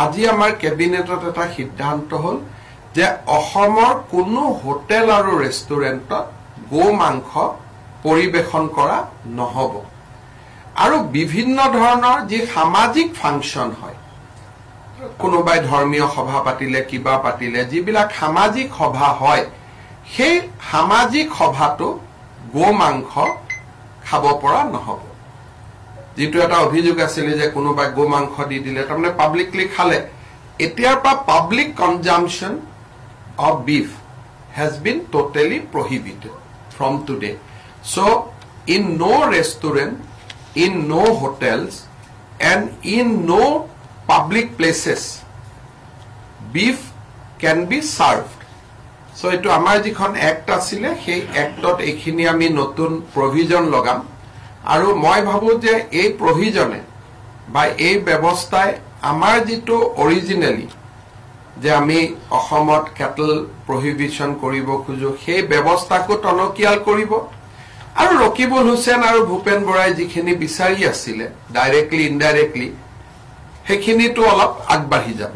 আজি আমাৰ কেবিনেটত এটা সিদ্ধান্ত হল যে অসমৰ কোনো হোটেল আৰু ৰেষ্টুৰেণ্টত গো মাংস পৰিবেশন কৰা নহব আৰু বিভিন্ন ধৰণৰ যি সামাজিক ফাংচন হয় কোনোবাই ধৰ্মীয় সভা পাতিলে কিবা পাতিলে যিবিলাক সামাজিক সভা হয় সেই সামাজিক সভাটো গো মাংস খাব পৰা নহব যেটো এটা অভিযোগ আছিল যে কোনোবাই গো মাংস দি দিলে তাৰমানে পাব্লিকলি খালে এতিয়াৰ পৰা public consumption of beef has been totally prohibited from today. So, in no restaurant, in no hotels, and in no public places, beef can be served. So, ito amar jikhon act asile, hei actot ekhini ami notun provision logam. Aru moi bhabu je ei provision by ei ব্যবস্থায় amar jito originally যে আমি অসমত cattle prohibition করিব খুজো সেই ব্যবস্থাকো টনকিয়াল করিব আৰু ৰকিবুল হুসেন আৰু ভূপেন বৰাই যিখিনি বিচাৰি আছিল ডাইৰেক্টলি ইনডাইৰেক্টলি হেখিনি তো অলপ আগবাঢ়ি যাব